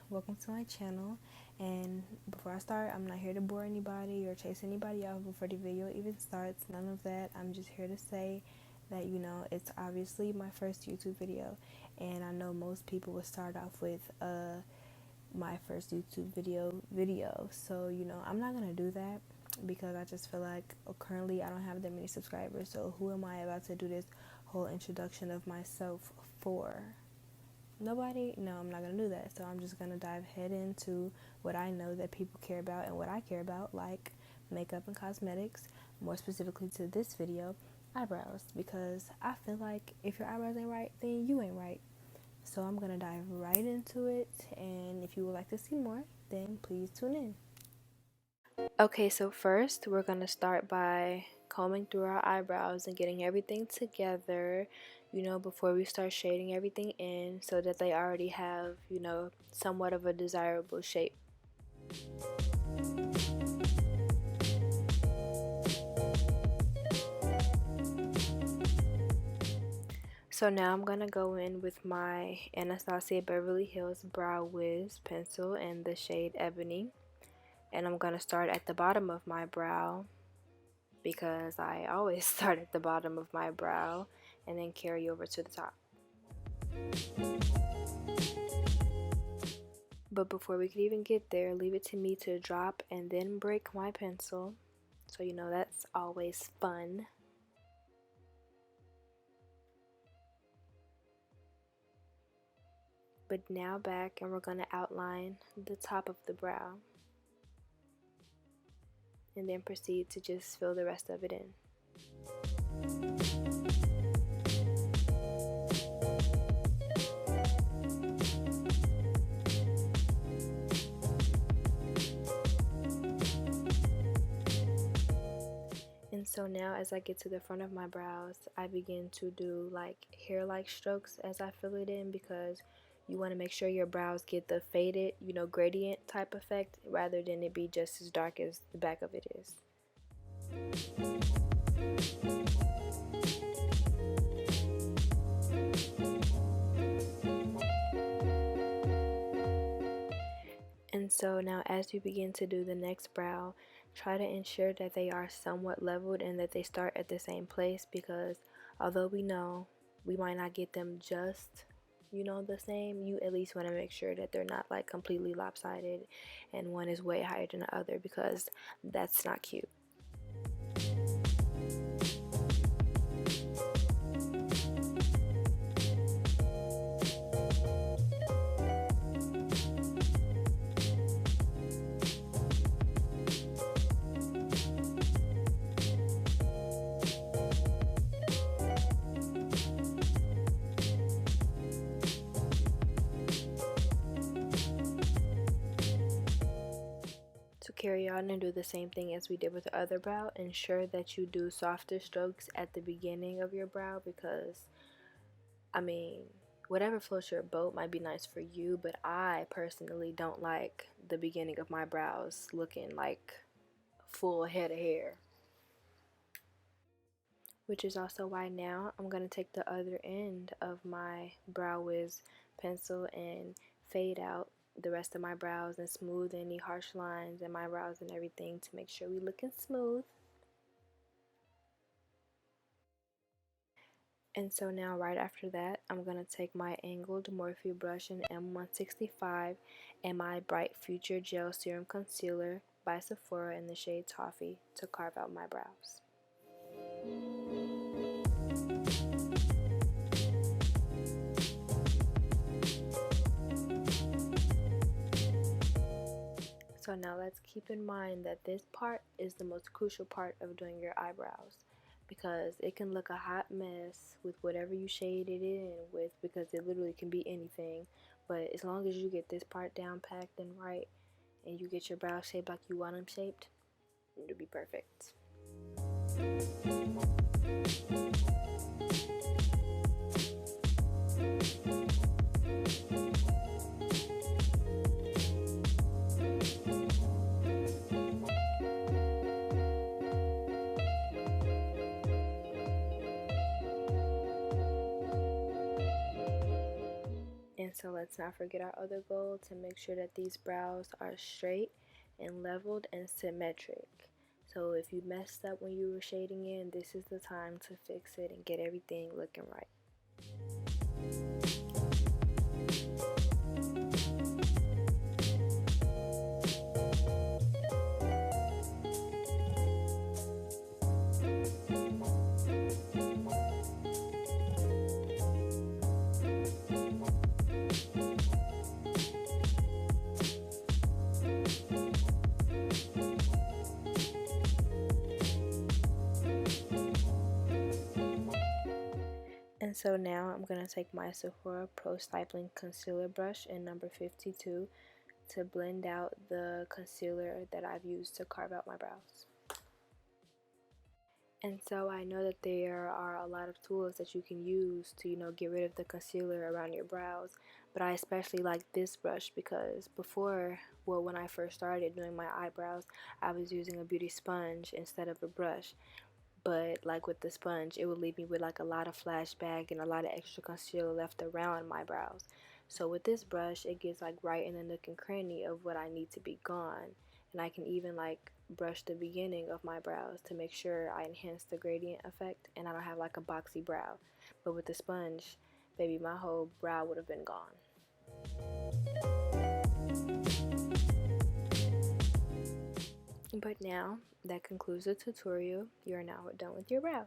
welcome to my channel. And before I start, I'm not here to bore anybody or chase anybody out before the video even starts. None of that. I'm just here to say that, it's obviously my first YouTube video, and I know most people would start off with my first YouTube video. So, I'm not gonna do that because I just feel like currently I don't have that many subscribers. So who am I about to do this whole introduction of myself for? Nobody? No, I'm not going to do that. So I'm just going to dive head into what I know that people care about and what I care about, like makeup and cosmetics, more specifically to this video, eyebrows, because I feel like if your eyebrows ain't right, then you ain't right. So I'm going to dive right into it, and if you would like to see more, then please tune in. Okay, so first we're going to start by combing through our eyebrows and getting everything together, before we start shading everything in so that they already have, somewhat of a desirable shape. So now I'm going to go in with my Anastasia Beverly Hills Brow Wiz pencil in the shade Ebony. And I'm going to start at the bottom of my brow because I always start at the bottom of my brow and then carry over to the top. But before we could even get there, leave it to me to drop and then break my pencil. So that's always fun. But now back, and we're going to outline the top of the brow. And then proceed to just fill the rest of it in. And so now as I get to the front of my brows, I begin to do like hair-like strokes as I fill it in, because you want to make sure your brows get the faded, gradient type effect rather than it be just as dark as the back of it is. And so now as you begin to do the next brow, try to ensure that they are somewhat leveled and that they start at the same place, because although we know we might not get them just the same, you at least want to make sure that they're not like completely lopsided and one is way higher than the other, because that's not cute. Carry on and do the same thing as we did with the other brow. Ensure that you do softer strokes at the beginning of your brow, because whatever floats your boat might be nice for you, but I personally don't like the beginning of my brows looking like full head of hair. Which is also why now I'm going to take the other end of my Brow Wiz pencil and fade out the rest of my brows and smooth any harsh lines in my brows and everything to make sure we looking smooth. And so now right after that, I'm going to take my angled Morphe brush in M165 and my Bright Future Gel Serum Concealer by Sephora in the shade Toffee to carve out my brows. So now let's keep in mind that this part is the most crucial part of doing your eyebrows, because it can look a hot mess with whatever you shade it in with, because it literally can be anything. But as long as you get this part down packed and right, and you get your brows shaped like you want them shaped, it'll be perfect. so let's not forget our other goal, to make sure that these brows are straight and leveled and symmetric. So if you messed up when you were shading in, this is the time to fix it and get everything looking right. And so now I'm going to take my Sephora PRO Stippling Concealer Brush in number 52 to blend out the concealer that I've used to carve out my brows. And so I know that there are a lot of tools that you can use to, get rid of the concealer around your brows. But I especially like this brush because before, well, when I first started doing my eyebrows, I was using a beauty sponge instead of a brush. But like with the sponge, it would leave me with like a lot of flashback and a lot of extra concealer left around my brows. So with this brush, it gets like right in the nook and cranny of what I need to be gone. And I can even like brush the beginning of my brows to make sure I enhance the gradient effect and I don't have like a boxy brow. But with the sponge, baby, my whole brow would have been gone. But now, that concludes the tutorial. You are now done with your brows.